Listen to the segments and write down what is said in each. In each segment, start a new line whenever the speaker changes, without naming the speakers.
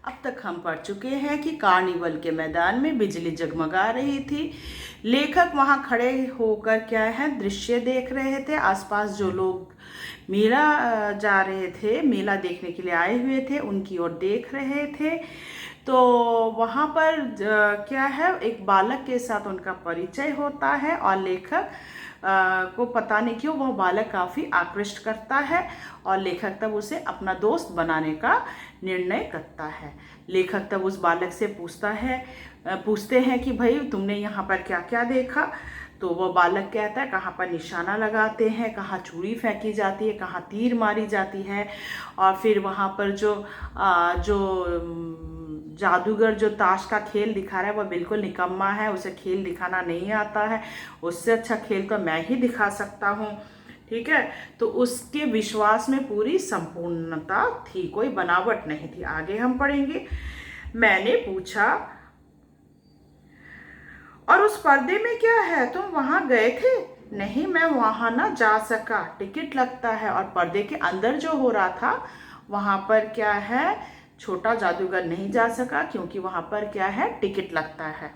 अब तक हम पढ़ चुके हैं कि कार्निवल के मैदान में बिजली जगमगा रही थी। लेखक वहां खड़े होकर क्या है दृश्य देख रहे थे। आसपास जो लोग मेला जा रहे थे, मेला देखने के लिए आए हुए थे, उनकी ओर देख रहे थे। तो वहाँ पर क्या है, एक बालक के साथ उनका परिचय होता है और लेखक को पता नहीं क्यों वह बालक काफ़ी आकृष्ट करता है और लेखक तब उसे अपना दोस्त बनाने का निर्णय करता है। लेखक तब उस बालक से पूछते हैं कि भाई तुमने यहाँ पर क्या क्या देखा। तो वह बालक कहता है कहाँ पर निशाना लगाते हैं, कहाँ छुरी फेंकी जाती है, कहाँ तीर मारी जाती है, और फिर वहाँ पर जो जादूगर जो ताश का खेल दिखा रहा है वह बिल्कुल निकम्मा है, उसे खेल दिखाना नहीं आता है, उससे अच्छा खेल तो मैं ही दिखा सकता हूँ। ठीक है, तो उसके विश्वास में पूरी संपूर्णता थी, कोई बनावट नहीं थी। आगे हम पढ़ेंगे। मैंने पूछा, और उस पर्दे में क्या है, तुम वहां गए थे? नहीं, मैं वहां ना जा सका, टिकट लगता है। और पर्दे के अंदर जो हो रहा था वहां पर क्या है, छोटा जादूगर नहीं जा सका क्योंकि वहां पर क्या है, टिकट लगता है।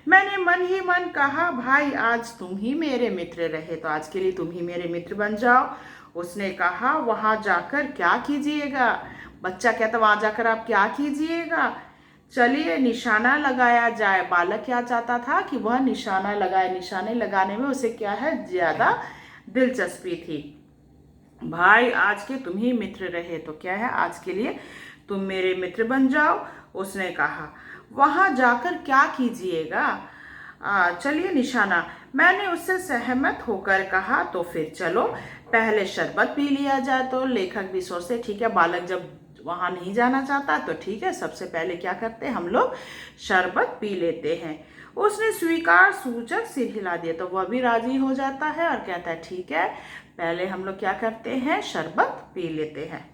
मैंने मन ही मन कहा, भाई आज तुम ही मेरे मित्र रहे तो आज के लिए तुम ही मेरे मित्र बन जाओ। उसने कहा, वहां जाकर क्या कीजिएगा? बच्चा कहता, वहां जाकर आप क्या कीजिएगा? चलिए निशाना लगाया जाए। बालक क्या चाहता था कि वह निशाना लगाए, निशाने लगाने में उसे क्या है, ज्यादा दिलचस्पी थी। भाई आज के तुम ही मित्र रहे तो क्या है, आज के लिए तुम मेरे मित्र बन जाओ। उसने कहा, वहां जाकर क्या कीजिएगा? चलिए निशाना। मैंने उससे सहमत होकर कहा, तो फिर चलो पहले शरबत पी लिया जाए। तो लेखक भी सोचते ठीक है, बालक जब वहां नहीं जाना चाहता तो ठीक है, सबसे पहले क्या करते हैं, हम लोग शरबत पी लेते हैं। उसने स्वीकार सूचक सिर हिला दिया, तो वह भी राजी हो जाता है और कहता है ठीक है, पहले हम लोग क्या करते हैं, शरबत पी लेते हैं।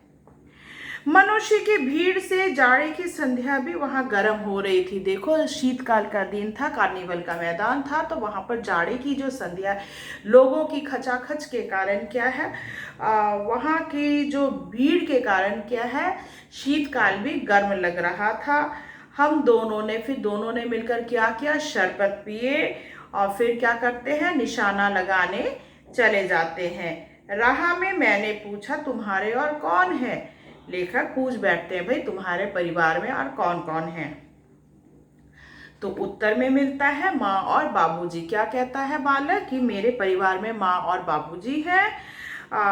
मनुष्य की भीड़ से जाड़े की संध्या भी वहां गर्म हो रही थी। देखो, शीतकाल का दिन था, कार्निवल का मैदान था, तो वहां पर जाड़े की जो संध्या, लोगों की खचाखच के कारण क्या है, वहां की जो भीड़ के कारण क्या है, शीतकाल भी गर्म लग रहा था। हम दोनों ने मिलकर क्या किया, शरबत पिए और फिर क्या करते हैं, निशाना लगाने चले जाते हैं। राह में मैंने पूछा, तुम्हारे और कौन है? लेखक पूछ बैठते हैं, भाई तुम्हारे परिवार में और कौन कौन है? तो उत्तर में मिलता है माँ और बाबूजी। क्या कहता है बालक कि मेरे परिवार में माँ और बाबूजी हैं।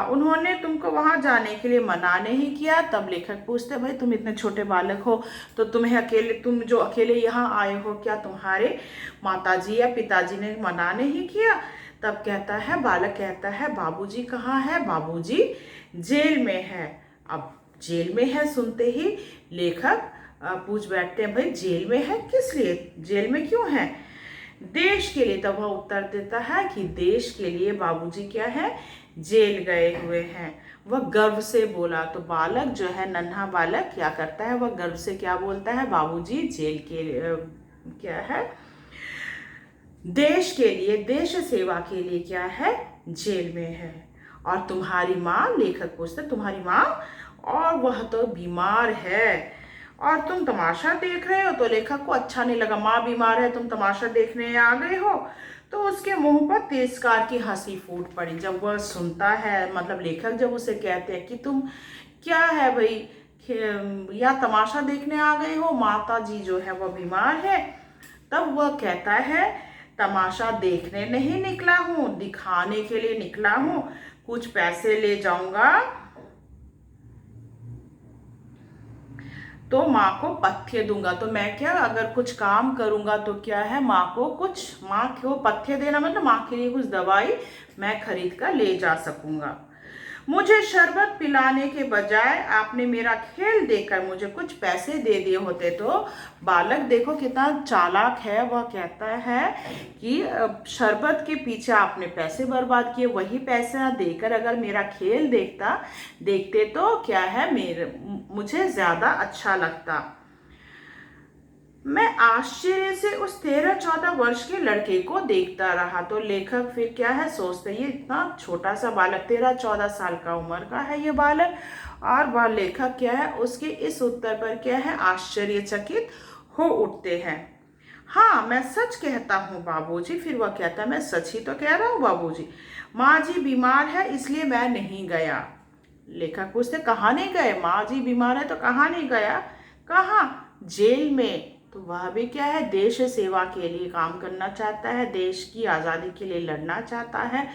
उन्होंने तुमको वहां जाने के लिए मना नहीं किया। तब लेखक पूछते, भाई तुम इतने छोटे बालक हो तो तुम जो अकेले यहाँ आए हो, क्या तुम्हारे माताजी या पिताजी ने मना नहीं किया? तब कहता है, बालक कहता है, बाबूजी कहाँ है? बाबूजी जेल में है। अब जेल में है सुनते ही लेखक पूछ बैठते हैं, भाई जेल में है किस लिए, जेल में क्यों है? देश के लिए। तब वह उत्तर देता है कि देश के लिए बाबूजी क्या है, जेल गए हुए हैं। वह गर्व से बोला। तो बालक जो है, नन्हा बालक क्या करता है, वह गर्व से क्या बोलता है, बाबूजी जेल के क्या है, देश के लिए, देश सेवा के लिए क्या है, जेल में है। और तुम्हारी माँ? लेखक पूछता, तुम्हारी माँ? और वह तो बीमार है और तुम तमाशा देख रहे हो। तो लेखक को अच्छा नहीं लगा, माँ बीमार है, तुम तमाशा देखने आ गए हो। तो उसके मुंह पर तिरस्कार की हंसी फूट पड़ी जब वह सुनता है, मतलब लेखक जब उसे कहते हैं कि तुम क्या है भाई, या तमाशा देखने आ गए हो, माता जी जो है वह बीमार है। तब वह कहता है, तमाशा देखने नहीं निकला हूँ, दिखाने के लिए निकला हूँ। कुछ पैसे ले जाऊंगा तो माँ को पथ्य दूंगा। तो मैं क्या, अगर कुछ काम करूंगा तो क्या है, माँ को पथ्य देना मतलब माँ के लिए कुछ दवाई मैं खरीद कर ले जा सकूंगा। मुझे शरबत पिलाने के बजाय आपने मेरा खेल देखकर मुझे कुछ पैसे दे दिए होते तो। बालक देखो कितना चालाक है, वह कहता है कि शरबत के पीछे आपने पैसे बर्बाद किए, वही पैसा देकर अगर मेरा खेल देखते तो क्या है, मुझे ज्यादा अच्छा लगता। मैं आश्चर्य से उस 13-14 वर्ष के लड़के को देखता रहा। तो लेखक फिर क्या है, सोचते ये इतना छोटा सा बालक, 13-14 साल का उम्र का है ये बालक, और वह लेखक क्या है, उसके इस उत्तर पर क्या है, आश्चर्यचकित हो उठते हैं। हाँ, मैं सच कहता हूँ बाबूजी। फिर वह कहता है, मैं सच ही तो कह रहा हूँ बाबूजी। माँ जी बीमार है इसलिए मैं नहीं गया। लेखक पूछते, कहाँ नहीं गए? माँ जी बीमार है तो कहाँ नहीं गया? कहाँ? जेल में। तो वह भी क्या है, देश सेवा के लिए काम करना चाहता है, देश की आज़ादी के लिए लड़ना चाहता है।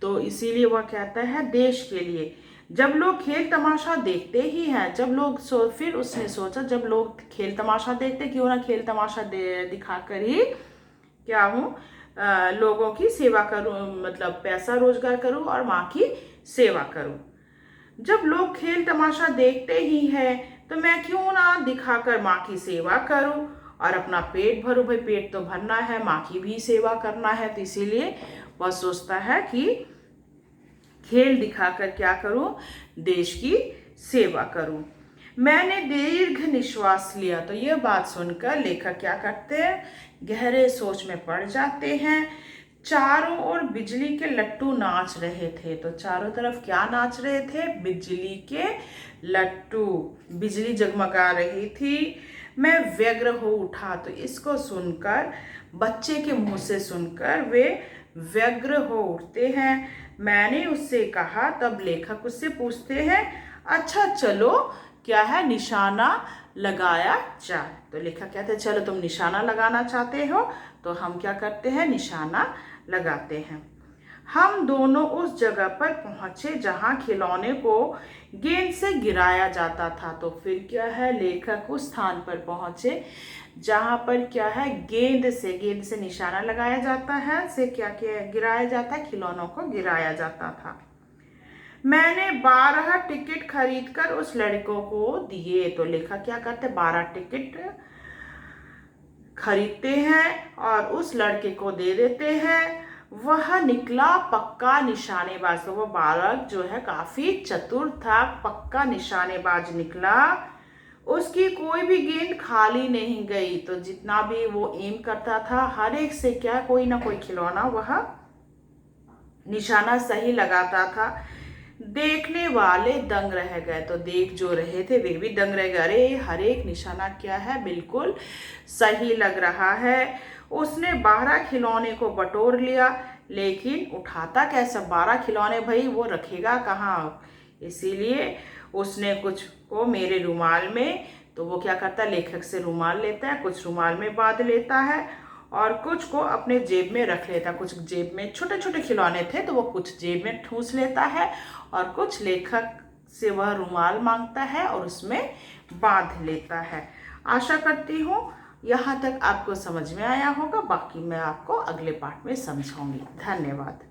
तो इसीलिए वह कहता है देश के लिए। जब लोग खेल तमाशा देखते ही हैं, जब लोग फिर उसने सोचा, जब लोग खेल तमाशा देखते, क्यों ना खेल तमाशा दिखाकर ही क्या हूँ, लोगों की सेवा करूँ, मतलब पैसा रोजगार करूँ और माँ की सेवा करूँ। जब लोग खेल तमाशा देखते ही हैं तो मैं क्यों ना दिखाकर माँ की सेवा करूं और अपना पेट भरूं। भाई पेट तो भरना है, माँ की भी सेवा करना है। तो इसीलिए वह सोचता है कि खेल दिखाकर क्या करूं, देश की सेवा करूं। मैंने दीर्घ निश्वास लिया। तो यह बात सुनकर लेखक क्या करते हैं, गहरे सोच में पड़ जाते हैं। चारों ओर बिजली के लट्टू नाच रहे थे। तो चारों तरफ क्या नाच रहे थे, बिजली के लट्टू, बिजली जगमगा रही थी। मैं व्यग्र हो उठा। तो इसको सुनकर, बच्चे के मुंह से सुनकर वे व्यग्र हो उठते हैं। मैंने उससे कहा। तब लेखक उससे पूछते हैं, अच्छा चलो क्या है, निशाना लगाया जाए। तो लेखक कहते हैं, चलो तुम निशाना लगाना चाहते हो तो हम क्या करते हैं, निशाना लगाते हैं। हम दोनों उस जगह पर पहुंचे जहां खिलौने को गेंद से गिराया जाता था। तो फिर क्या है, लेखक उस स्थान पर पहुंचे जहां पर क्या है, गेंद से निशाना लगाया जाता है, से क्या क्या गिराया जाता है, खिलौनों को गिराया जाता था। मैंने 12 टिकट खरीदकर उस लड़कों को दिए। तो लेखक क्या करते, 12 टिकट खरीदते हैं और उस लड़के को दे देते हैं। वह निकला पक्का निशानेबाज। तो वह बालक जो है काफी चतुर था, पक्का निशानेबाज निकला। उसकी कोई भी गेंद खाली नहीं गई। तो जितना भी वो एम करता था, हर एक से क्या, कोई ना कोई खिलौना वह निशाना सही लगाता था। देखने वाले दंग रह गए। तो देख जो रहे थे वे भी दंग रह गए, अरे हर एक निशाना क्या है, बिल्कुल सही लग रहा है। उसने 12 खिलौने को बटोर लिया, लेकिन उठाता कैसे, 12 खिलौने भाई वो रखेगा कहाँ। इसीलिए उसने कुछ को मेरे रुमाल में, तो वो क्या करता है, लेखक से रुमाल लेता है, कुछ रुमाल में बांध लेता है और कुछ को अपने जेब में रख लेता। कुछ जेब में, छोटे छोटे खिलौने थे तो वो कुछ जेब में ठूंस लेता है और कुछ लेखक से वह रुमाल मांगता है और उसमें बांध लेता है। आशा करती हूँ यहाँ तक आपको समझ में आया होगा। बाकी मैं आपको अगले पार्ट में समझाऊंगी। धन्यवाद।